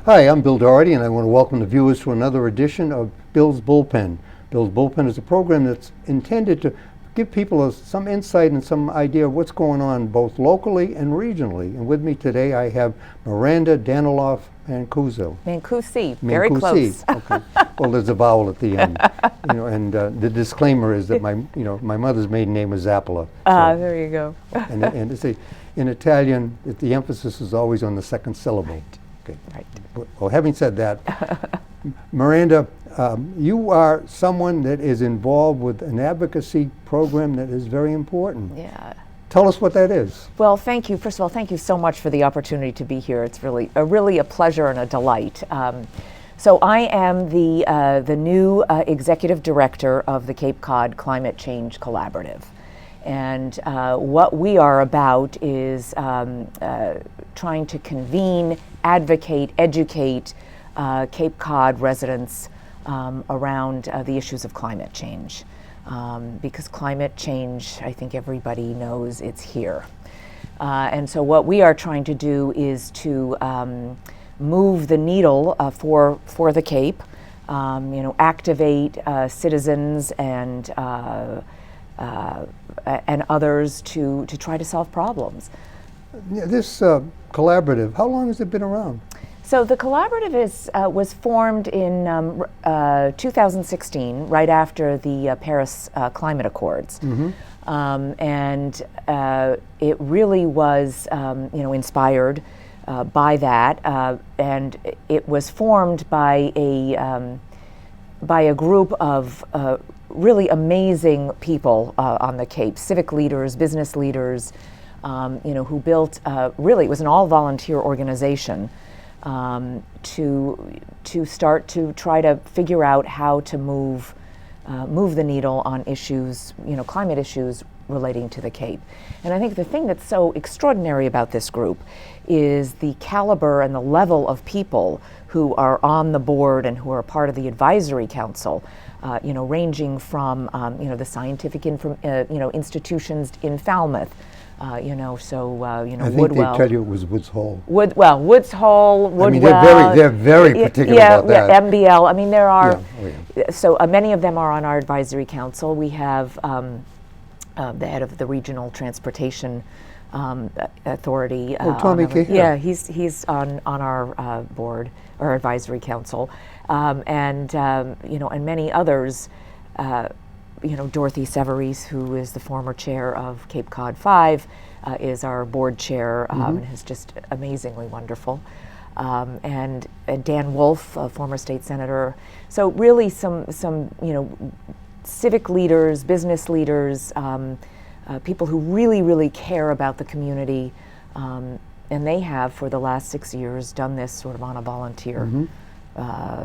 Hi, I'm Bill Doherty, and I want to welcome the viewers to another edition of Bill's Bullpen. Bill's Bullpen is a program that's intended to give people some insight and some idea of what's going on both locally and regionally. And with me today I have Miranda, Daniloff, and Mancusi, very close. Okay. Well, there's a vowel at the end. And the disclaimer is that my mother's maiden name was Zappola. There you go. and it's in Italian, the emphasis is always on the second syllable. Right. Okay. Right. Well, having said that, Miranda, you are someone that is involved with an advocacy program that is very important. Yeah. Tell us what that is. Well, thank you. First of all, thank you so much for the opportunity to be here. It's really a pleasure and a delight. So I am the new executive director of the Cape Cod Climate Change Collaborative. And what we are about is trying to convene, advocate, educate Cape Cod residents around the issues of climate change. Because climate change, I think everybody knows it's here. And so what we are trying to do is to move the needle for the Cape, activate citizens and others to try to solve problems. This collaborative, how long has it been around? So the collaborative was formed in 2016, right after the Paris Climate Accords. Mm-hmm. And it really was inspired by that, and it was formed by a group of really amazing people on the Cape, civic leaders, business leaders, who built, really, it was an all-volunteer organization to start to try to figure out how to move the needle on issues, climate issues relating to the Cape. And I think the thing that's so extraordinary about this group is the caliber and the level of people who are on the board and who are part of the advisory council, ranging from the scientific institutions in Falmouth. I think Woodwell. they tell you it was Woods Hole. Woods Hole, Woodwell. I mean, they're very particular about that. Yeah, MBL. I mean, there are. Yeah. So many of them are on our advisory council. We have the head of the Regional Transportation Authority. Tommy Cahill. Yeah, he's on our board, our advisory council, and many others. Dorothy Severies, who is the former chair of Cape Cod 5, is our board chair, and is just amazingly wonderful. And Dan Wolf, a former state senator. So really some civic leaders, business leaders, people who really, really care about the community. And they have, for the last 6 years, done this sort of on a volunteer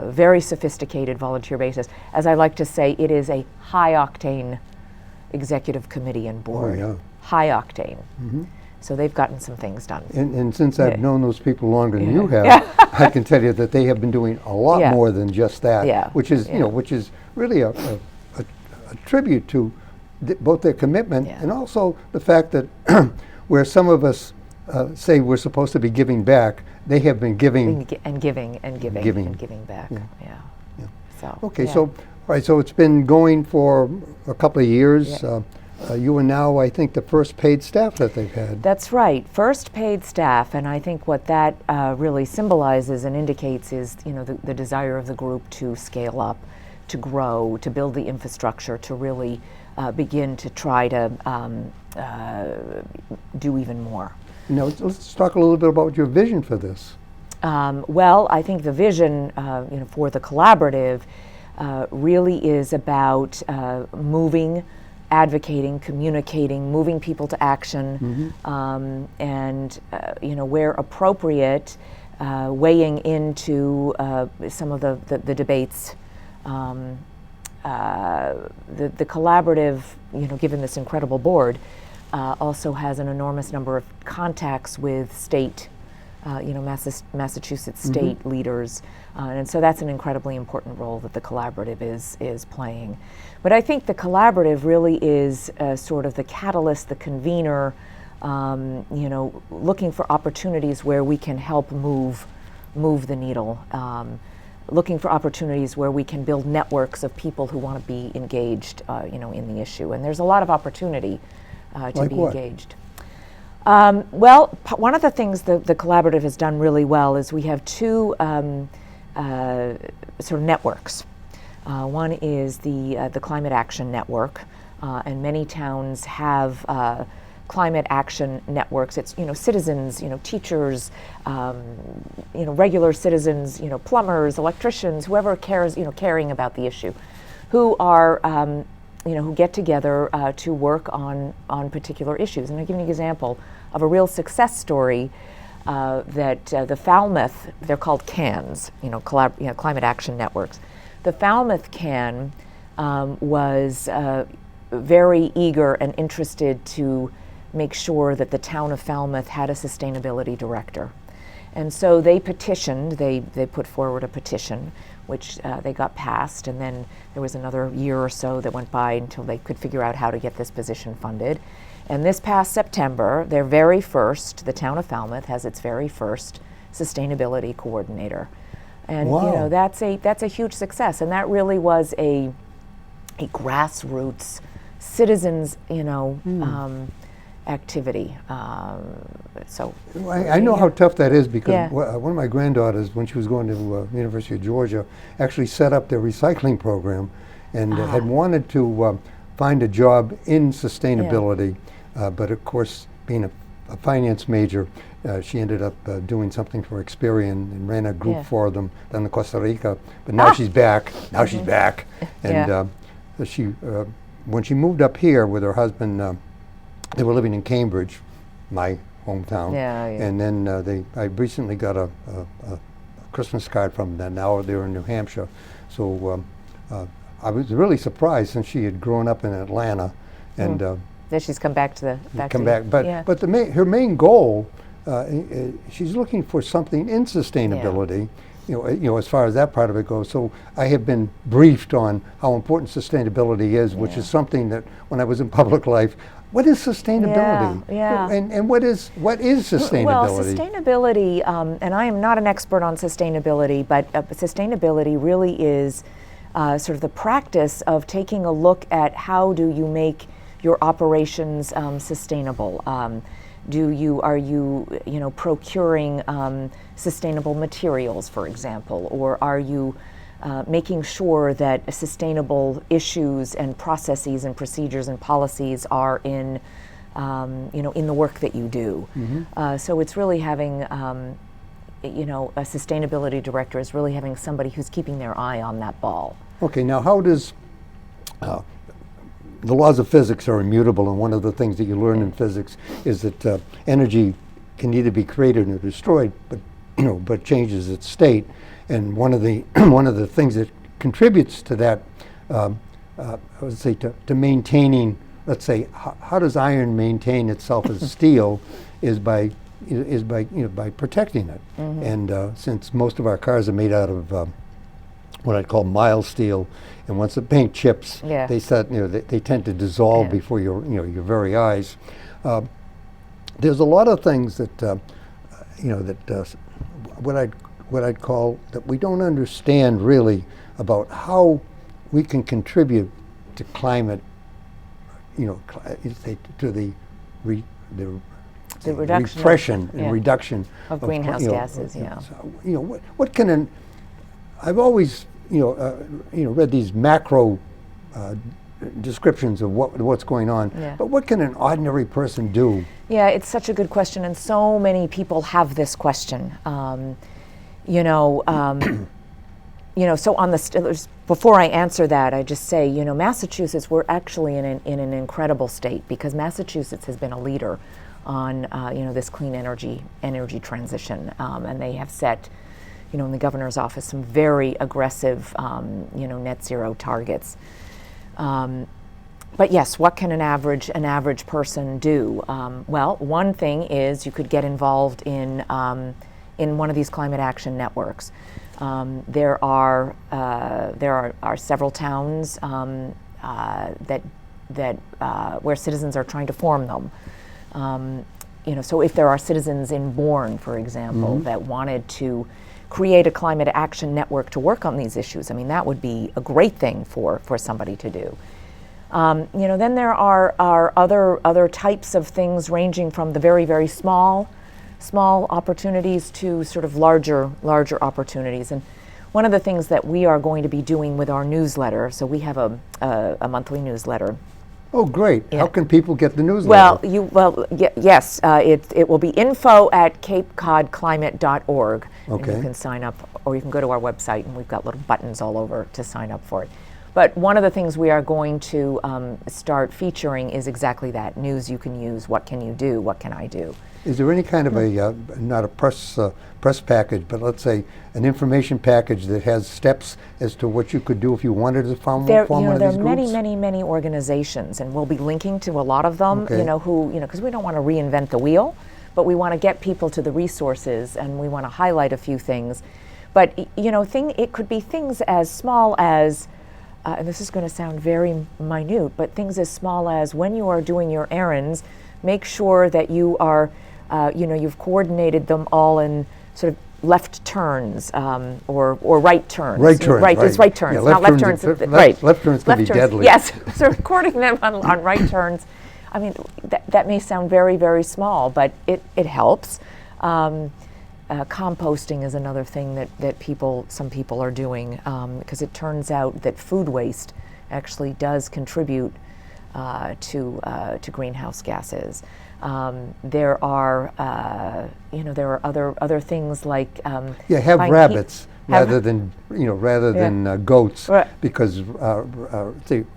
very sophisticated volunteer basis. As I like to say, it is a high-octane executive committee and board. Oh, yeah. High-octane. Mm-hmm. So they've gotten some things done. And since I've known those people longer than you have, I can tell you that they have been doing a lot more than just that, which is which is really a tribute to both their commitment and also the fact that where some of us say we're supposed to be giving back, they have been giving and giving back. Yeah. So okay, so all right, so it's been going for a couple of years. Yeah. You are now, I think, the first paid staff that they've had. That's right, first paid staff, and I think what that really symbolizes and indicates is, the desire of the group to scale up, to grow, to build the infrastructure, to really begin to try to do even more. Now, let's talk a little bit about your vision for this. Well, I think the vision, for the collaborative, really is about moving, advocating, communicating, moving people to action, and where appropriate, weighing into some of the debates. The collaborative, given this incredible board, also has an enormous number of contacts with state, Massachusetts state leaders, and so that's an incredibly important role that the collaborative is playing. But I think the collaborative really is sort of the catalyst, the convener, looking for opportunities where we can help move move the needle. Looking for opportunities where we can build networks of people who want to be engaged, in the issue. And there's a lot of opportunity to be engaged. Well, one of the things the collaborative has done really well is we have two sort of networks. One is the Climate Action Network, and many towns have climate action networks. It's citizens, teachers, regular citizens, plumbers, electricians, whoever cares, caring about the issue, who are who get together to work on particular issues. And I'll give you an example of a real success story that the Falmouth, they're called CANs, climate action networks. The Falmouth CAN was very eager and interested to make sure that the town of Falmouth had a sustainability director. And so they petitioned, they put forward a petition, which they got passed, and then there was another year or so that went by until they could figure out how to get this position funded. And this past September, their very first, the town of Falmouth has its very first sustainability coordinator. And wow. That's a huge success, and that really was a grassroots citizens, activity. So I know how tough that is, because one of my granddaughters, when she was going to University of Georgia, actually set up their recycling program, and had wanted to find a job in sustainability, but of course, being a finance major, she ended up doing something for Experian and ran a group for them down in Costa Rica. But now she's back. Now she's back, and she when she moved up here with her husband. They were living in Cambridge, my hometown, and then I recently got a Christmas card from them. Now they're in New Hampshire, so I was really surprised, since she had grown up in Atlanta, and then she's come back to the But her main goal, she's looking for something in sustainability. As far as that part of it goes. So I have been briefed on how important sustainability is, which is something that when I was in public life. What is sustainability? And what is sustainability? Well, sustainability, and I am not an expert on sustainability, but sustainability really is sort of the practice of taking a look at how do you make your operations sustainable. Are you procuring sustainable materials, for example, or are you making sure that sustainable issues and processes and procedures and policies are in the work that you do. So it's really having, a sustainability director is really having somebody who's keeping their eye on that ball. Okay, now how does, the laws of physics are immutable, and one of the things that you learn in physics is that energy can neither be created nor destroyed, but changes its state. And one of the things that contributes to that, I would say, to maintaining, let's say, how does iron maintain itself as steel, is by protecting it. And since most of our cars are made out of what I'd call mild steel, and once the paint chips, they tend to dissolve before your very eyes. There's a lot of things that what I'd call that we don't understand really about how we can contribute to climate, to the repression and reduction of greenhouse gases. What can I've always read these macro descriptions of what's going on, but what can an ordinary person do? Yeah, it's such a good question, and so many people have this question. So on before I answer that, I just say, Massachusetts, we're actually in an incredible state, because Massachusetts has been a leader on, this clean energy transition, and they have set, in the governor's office, some very aggressive, net zero targets. But yes, what can an average person do? Well, one thing is you could get involved in one of these climate action networks. There are several towns where citizens are trying to form them. So if there are citizens in Bourne, for example, that wanted to create a climate action network to work on these issues. I mean, that would be a great thing for somebody to do. Then there are other types of things, ranging from the very, very small opportunities to sort of larger opportunities. And one of the things that we are going to be doing with our newsletter, so we have a monthly newsletter. Oh, great. Yeah. How can people get the newsletter? Yes, it will be info@capecodclimate.org. Okay. And you can sign up, or you can go to our website, and we've got little buttons all over to sign up for it. But one of the things we are going to start featuring is exactly that, news you can use. What can you do? What can I do? Is there any kind of a, not a press package, but let's say an information package that has steps as to what you could do if you wanted to form one of these groups? There are many organizations, and we'll be linking to a lot of them, okay. Because we don't want to reinvent the wheel, but we want to get people to the resources, and we want to highlight a few things. But, it could be things as small as, and this is going to sound very minute, but things as small as when you are doing your errands, make sure that you are, you've coordinated them all in sort of left turns or right turns. Right turns. Right, it's right turns, yeah, not left turns. Right. Left turns can be deadly. Yes, so coordinating them on right turns. I mean, that may sound very, very small, but it helps. Composting is another thing that some people are doing, because it turns out that food waste actually does contribute to greenhouse gases. There are other things like have rabbits rather than goats, right. Because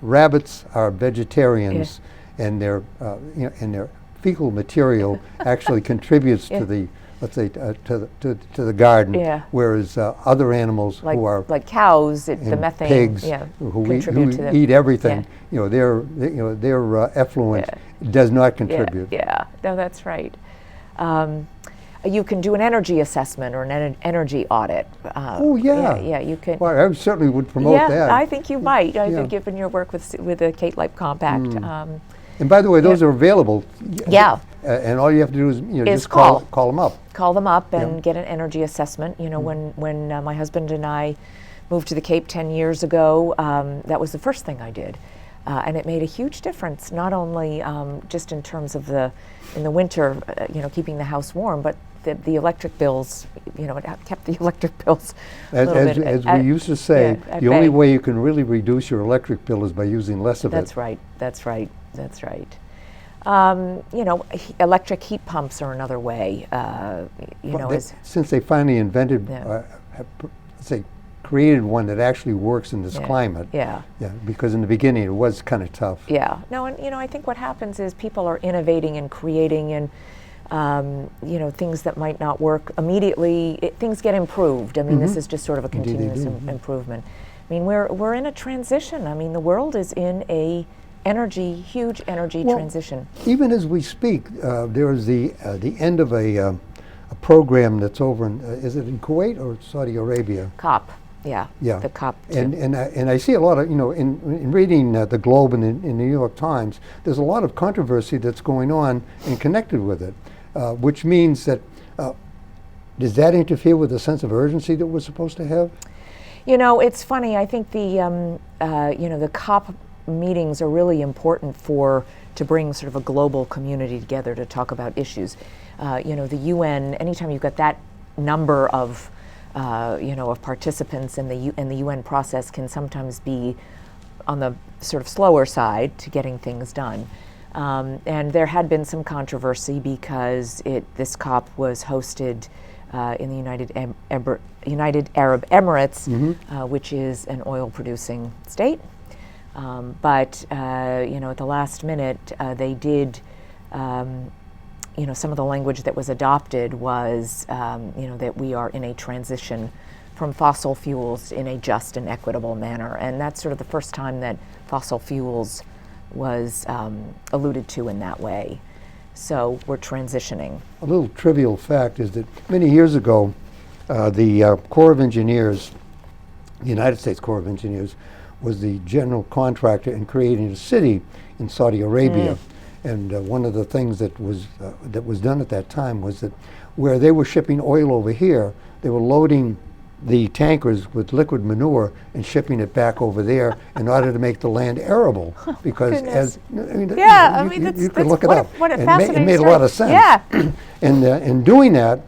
rabbits are vegetarians, and their fecal material actually contributes to the, let's say, to the garden, whereas other animals who are like cows, the methane, pigs, who eat everything, their effluent does not contribute. No, that's right. You can do an energy assessment or an energy audit. You can. Well, I certainly would promote that. I think you might. I think, given your work with the Kate Life Compact. And by the way, those are available. And all you have to do is just call them up. Call them up and get an energy assessment. When my husband and I moved to the Cape 10 years ago, that was the first thing I did. And it made a huge difference, not only just in terms of in the winter, keeping the house warm, but the electric bills, it kept the electric bills as we used to say, the only way you can really reduce your electric bill is by using less of it. That's right. Electric heat pumps are another way. Since they finally invented, created one that actually works in this climate. Because in the beginning it was kind of tough. I think what happens is people are innovating and creating, and things that might not work immediately, things get improved. I mean, this is just sort of a continuous improvement. I mean, we're in a transition. I mean, the world is in a huge energy transition. Even as we speak, there is the end of a program that's over in, is it in Kuwait or Saudi Arabia? COP. The COP. And I see a lot of, in reading the Globe and in the New York Times, there's a lot of controversy that's going on and connected with it, which means that, does that interfere with the sense of urgency that we're supposed to have? It's funny. I think the COP meetings are really important to bring sort of a global community together to talk about issues. The UN, anytime you've got that number of of participants in the UN process, can sometimes be on the sort of slower side to getting things done. And there had been some controversy because this COP was hosted in the United Arab Emirates, which is an oil-producing state. But at the last minute, they did. Some of the language that was adopted was, that we are in a transition from fossil fuels in a just and equitable manner. And that's sort of the first time that fossil fuels was alluded to in that way. So we're transitioning. A little trivial fact is that many years ago, the Corps of Engineers, the United States Corps of Engineers, was the general contractor in creating a city in Saudi Arabia. And one of the things that was done at that time was that where they were shipping oil over here, they were loading the tankers with liquid manure and shipping it back over there in order to make the land arable. Because Goodness. you can look it up. What a And fascinating it made story. a lot of sense. Yeah. And in doing that,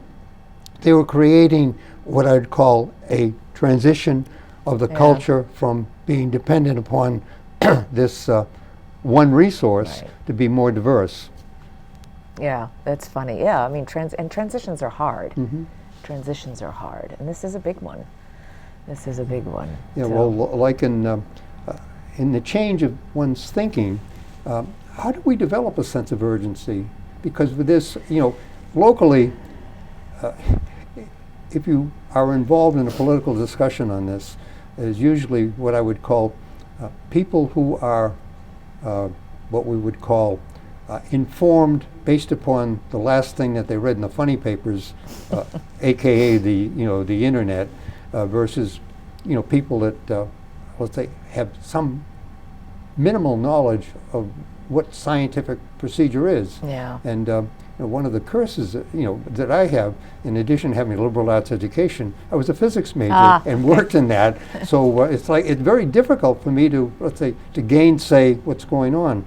they were creating what I'd call a transition of the culture from being dependent upon this one resource to be more diverse. Yeah, that's funny. Yeah, I mean, transitions are hard. Transitions are hard, and this is a big one. This is a big one. Yeah, So- well, like in the change of one's thinking, how do we develop a sense of urgency? Because with this, locally, if you are involved in a political discussion on this, is usually what I would call people who are what we would call informed based upon the last thing that they read in the funny papers, AKA the internet, versus people that let's say have some minimal knowledge of what scientific procedure is. Yeah. And one of the curses that I have, in addition to having a liberal arts education, I was a physics major and worked in that. So it's very difficult for me to, let's say, to gainsay what's going on.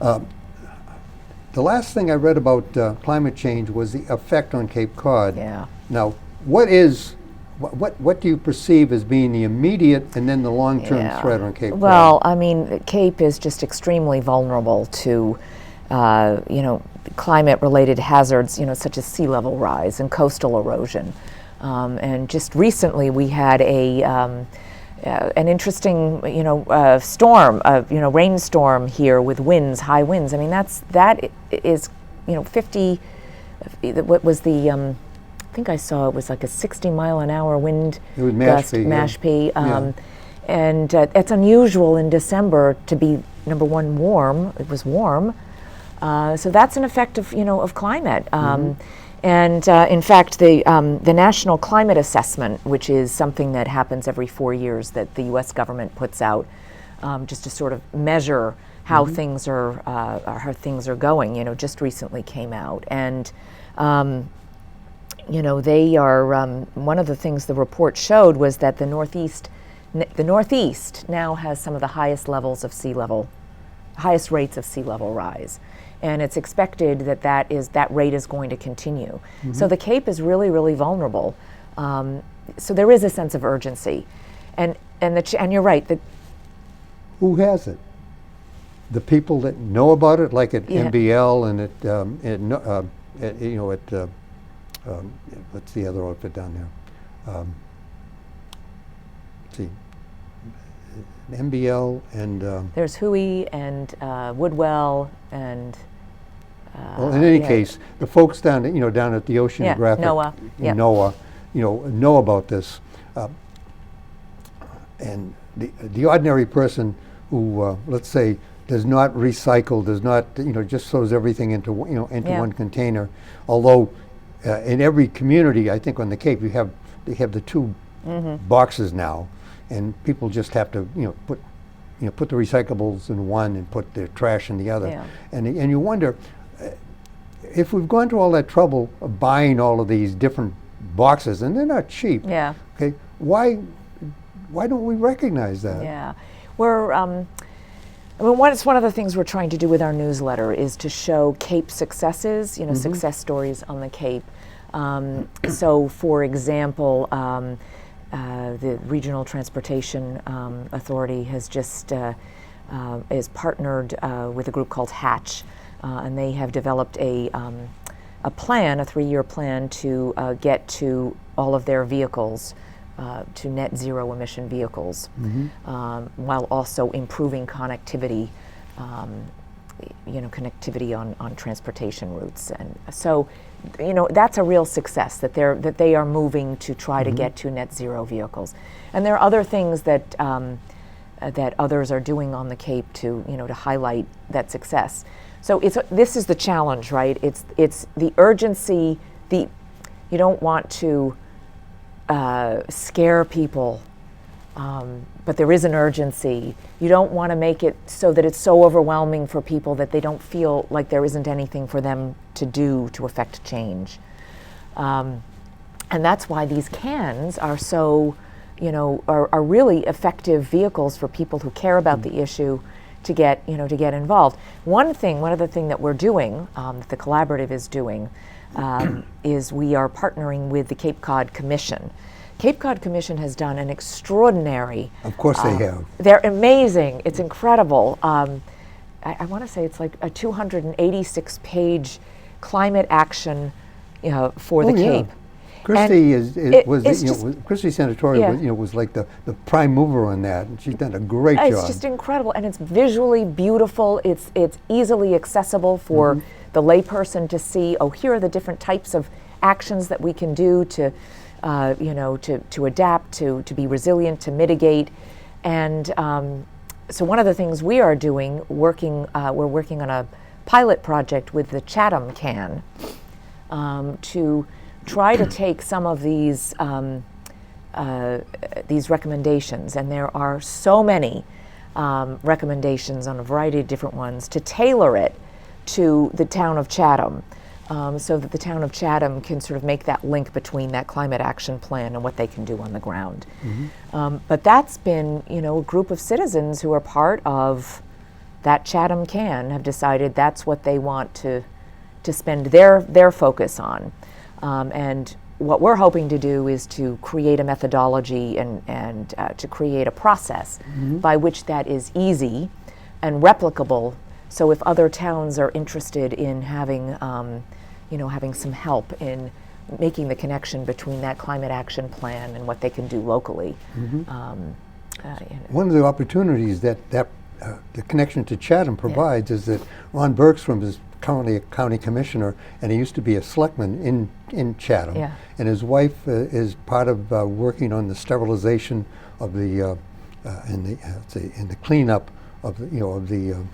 The last thing I read about climate change was the effect on Cape Cod. Yeah. Now, what do you perceive as being the immediate and then the long-term threat on Cape Cod? Well, I mean, Cape is just extremely vulnerable to, climate-related hazards, such as sea level rise and coastal erosion. And just recently, we had an interesting, storm, rainstorm here with winds, high winds. I mean, that is, 50. What was the? I think I saw it was like a 60-mile-an-hour wind It was gust, Mashpee. And it's unusual in December to be, number one, warm. It was warm. So that's an effect of, of climate. And in fact, the National Climate Assessment, which is something that happens every 4 years that the U.S. government puts out, just to sort of measure how things are going, just recently came out. And they are one of the things the report showed was that the Northeast now has some of the highest rates of sea level rise. And it's expected that rate is going to continue. So the Cape is really, really vulnerable. So there is a sense of urgency, and you're right. Who has it? The people that know about it, like at NBL and what's the other outfit down there? Let's see. NBL and there's Hui and Woodwell and. Well, in any case, the folks down at the Oceanographic, NOAA, know about this, and the ordinary person who, let's say, does not recycle, does not, just throws everything into one container. Although, in every community, I think on the Cape, they have the two boxes now, and people just have to, put the recyclables in one and put their trash in the other, and you wonder. If we've gone to all that trouble of buying all of these different boxes, and they're not cheap, okay, why don't we recognize that? Yeah, it's one of the things we're trying to do with our newsletter is to show Cape successes, success stories on the Cape. So, for example, the Regional Transportation Authority has just is partnered with a group called Hatch. And they have developed a plan, a 3-year plan to get to all of their vehicles, to net zero emission vehicles, while also improving connectivity, connectivity on transportation routes. And so, that's a real success that they are moving to try to get to net zero vehicles. And there are other things that others are doing on the Cape to highlight that success. So this is the challenge, right? It's the urgency. You don't want to scare people but there is an urgency. You don't want to make it so that it's so overwhelming for people that they don't feel like there isn't anything for them to do to affect change. And that's why these cans are so, are really effective vehicles for people who care about the issue to get involved. One other thing that we're doing, that the collaborative is doing, is we are partnering with the Cape Cod Commission. Cape Cod Commission has done an extraordinary. Of course they have. They're amazing. It's incredible. I want to say it's like a 286-page climate action, for the Cape. Christy Christy Senatorial was like the prime mover on that, and she's done a great job. It's just incredible, and it's visually beautiful. It's easily accessible for the layperson to see. Oh, here are the different types of actions that we can do to adapt, to be resilient, to mitigate. And so one of the things we are doing, we're working on a pilot project with the Chatham Can to try to take some of these recommendations, and there are so many recommendations on a variety of different ones, to tailor it to the town of Chatham. So that the town of Chatham can sort of make that link between that climate action plan and what they can do on the ground. But that's been, a group of citizens who are part of that Chatham Can have decided that's what they want to spend their focus on. And what we're hoping to do is to create a methodology and to create a process by which that is easy and replicable. So if other towns are interested in having some help in making the connection between that climate action plan and what they can do locally. One of the opportunities that the connection to Chatham provides is that Ron Bergstrom is currently a county commissioner, and he used to be a selectman in Chatham. And his wife is part of working on the sterilization of the and the cleanup of the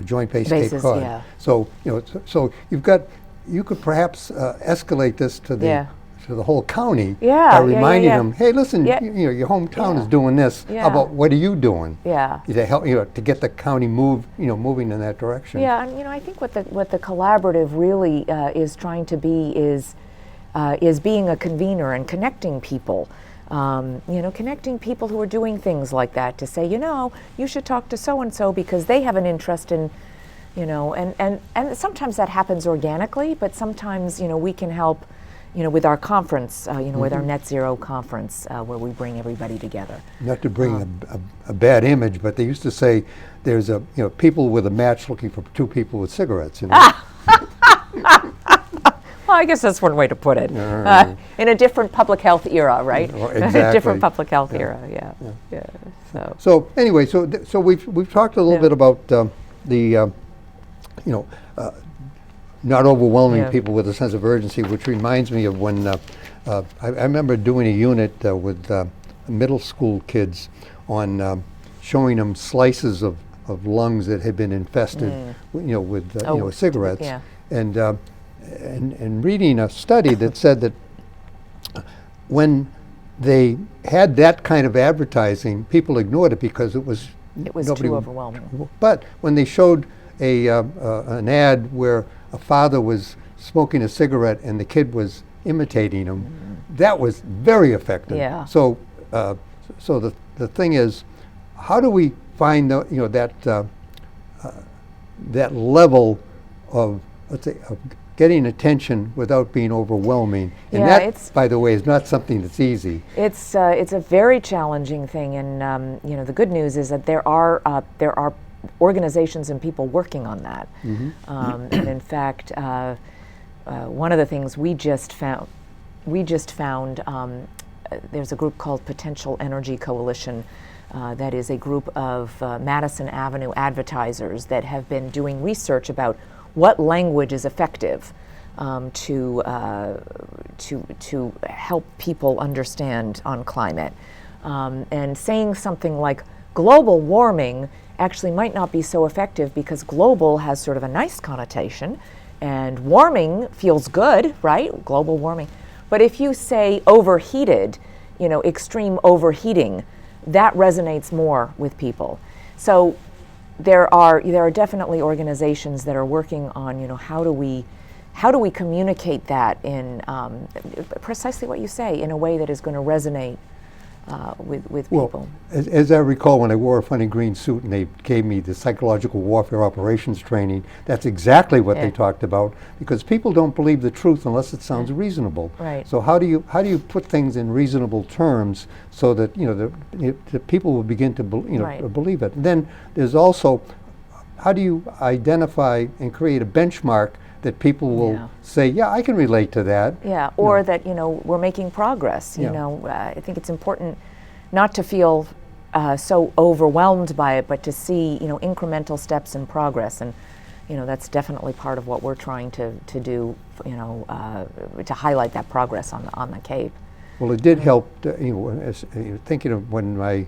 Joint Base Cape Cod. So so you could perhaps escalate this to the whole county by reminding them, hey, listen, your hometown is doing this. How about what are you doing? To help to get the county moving in that direction. And I think what the collaborative really is trying to be is being a convener and connecting people. Connecting people who are doing things like that to say, you should talk to so and so because they have an interest in, and sometimes that happens organically, but sometimes we can help. With our conference, with our Net Zero conference, where we bring everybody together. Not to bring a bad image, but they used to say there's people with a match looking for two people with cigarettes. Well, I guess that's one way to put it. In a different public health era, right? Exactly. A different public health era. So anyway, so we've talked a little bit about the not overwhelming people with a sense of urgency, which reminds me of when I remember doing a unit with middle school kids on showing them slices of lungs that had been infested, with cigarettes, and reading a study that said that when they had that kind of advertising, people ignored it because it was too overwhelming. But when they showed an ad where a father was smoking a cigarette and the kid was imitating him, that was very effective. So the thing is, how do we find that level of, let's say, of getting attention without being overwhelming? And that, by the way, is not something that's easy. It's a very challenging thing, and the good news is that there are organizations and people working on that. And in fact, one of the things we just found, there's a group called Potential Energy Coalition that is a group of Madison Avenue advertisers that have been doing research about what language is effective to help people understand on climate. And saying something like global warming actually might not be so effective because global has sort of a nice connotation and warming feels good, right? Global warming. But if you say overheated, extreme overheating, that resonates more with people. So there are definitely organizations that are working on, how do we communicate that in precisely what you say, in a way that is going to resonate with people. As I recall, when I wore a funny green suit and they gave me the psychological warfare operations training, that's exactly what they talked about, because people don't believe the truth unless it sounds reasonable. Right. So how do you put things in reasonable terms so that the people will begin to believe it? And then there's also, how do you identify and create a benchmark that people will say, yeah, I can relate to that. Yeah, or that, we're making progress. I think it's important not to feel so overwhelmed by it, but to see, incremental steps in progress. And, that's definitely part of what we're trying to do, to highlight that progress on the Cape. Well, it did help, thinking of when my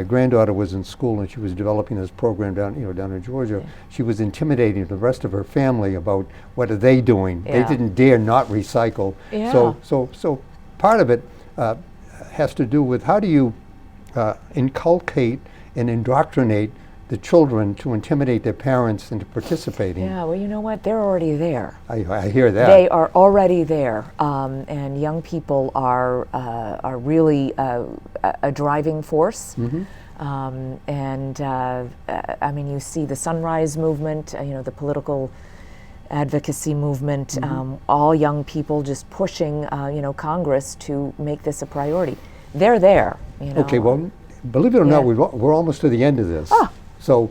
granddaughter was in school and she was developing this program down in Georgia. Yeah. She was intimidating the rest of her family about what are they doing. Yeah. They didn't dare not recycle. Yeah. So part of it has to do with how do you inculcate and indoctrinate the children to intimidate their parents into participating. Yeah, well, you know what? They're already there. I hear that. They are already there, and young people are really a driving force. Mm-hmm. I mean, you see the Sunrise Movement, the political advocacy movement, mm-hmm. All young people just pushing, Congress to make this a priority. They're there. Okay, well, believe it or not, we're almost to the end of this. Ah. So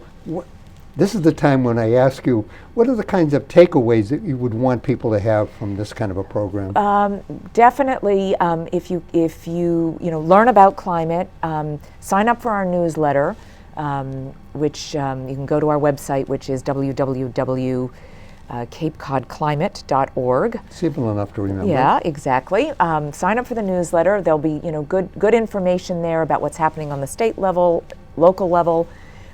this is the time when I ask you, what are the kinds of takeaways that you would want people to have from this kind of a program? Definitely, if you learn about climate, sign up for our newsletter, which you can go to our website, which is www.capecodclimate.org. Simple enough to remember. Yeah, exactly. Sign up for the newsletter. There'll be good information there about what's happening on the state level, local level.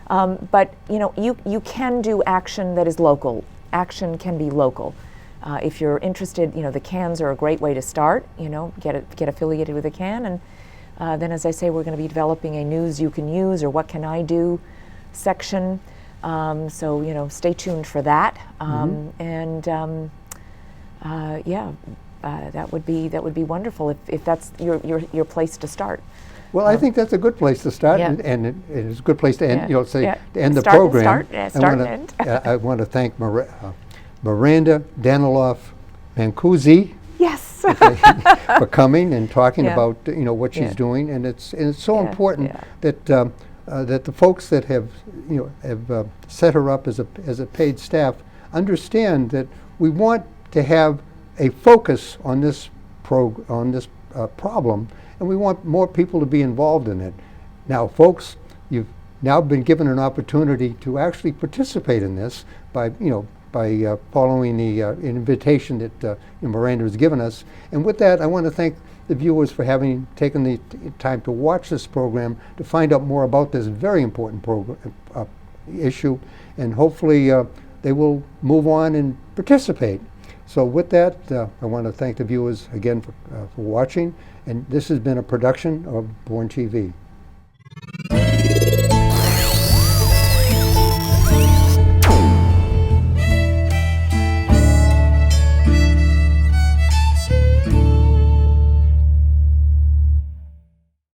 But you can do action that is local. Action can be local. If you're interested, the cans are a great way to start. Get affiliated with a can, and then, as I say, we're going to be developing a news you can use or what can I do section. So stay tuned for that. Mm-hmm. That would be wonderful if that's your place to start. Well, I think that's a good place to start, and it's a good place to end. To end the start program. And end. I want to thank Miranda, Daniloff, Mancusi. Yes. For coming and talking about what she's doing, and it's so important that that the folks that have set her up as a paid staff understand that we want to have a focus on this problem. And we want more people to be involved in it. Now, folks, you've now been given an opportunity to actually participate in this by following the invitation that Miranda has given us. And with that, I want to thank the viewers for having taken the time to watch this program to find out more about this very important issue. And hopefully, they will move on and participate. So with that, I want to thank the viewers again for watching. And this has been a production of Born TV.